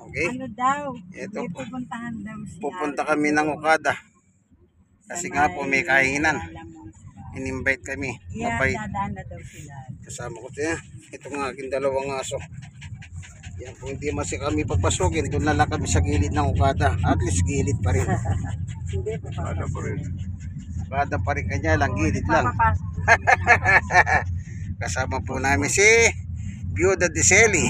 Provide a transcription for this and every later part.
Okay? Ano daw? Ito May po. pupuntahan daw siya. Pupunta kami ng Okada. Kasi nga po may kainan. In-invite kami. Yeah, Mabait. dadaan na daw sila. Kasama ko siya. Itong aking dalawang aso. Yan po, hindi man siya kami pagpasukin. Doon na lang kami sa gilid ng Okada. At least gilid pa rin. Hindi po papasok. Okada pa rin kanya lang. Gilid lang. Kasama po namin si Byuda Diseli.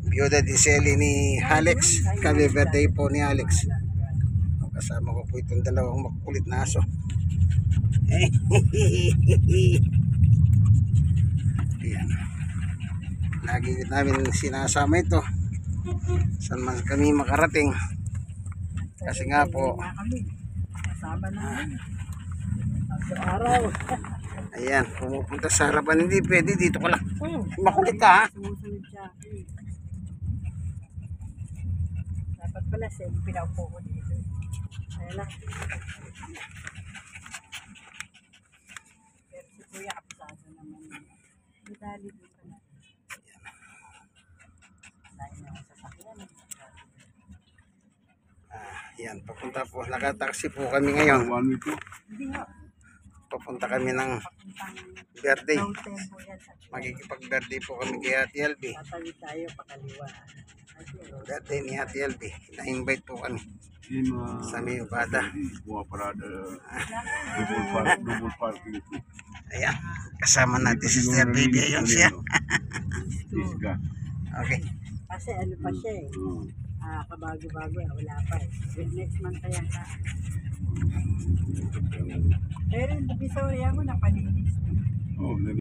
Byuda Diseli ni Alex. Kami birthday po ni Alex. Kasama ko po itong dalawang makukulit na aso. Ayan. Lagi namin sinasama ito. Saan man kami makarating. Kasi nga po. Kasama na. Araw. Ayan, pumupunta sa harapan. Hindi pwede, dito ka lang. Makulit ka ha. Sumusunod siya. Dapat pala siya, pinaupo ko dito. Kaya lang. Pero si Kuya Kapsado naman. Madali dito na. Dahil na sa sasakyan. Ayan, papunta po. Nakataksi po kami ngayon. Hindi nga. Papunta kami ng Papuntang birthday. mountain po yan. Makikipag-birthday po kami kay Ate LB. Tatawid tayo pakaliwa. Birthday ni Ate LB. Na-invite po kami sa may Okada. Ayan, kasama natin si Sister Baby. Ayun siya. Okay. Kasi ano pa siya eh. Kabago-bago eh. Wala pa eh. Next month pa yan ka. Pero yung Divisoria mo napalinis.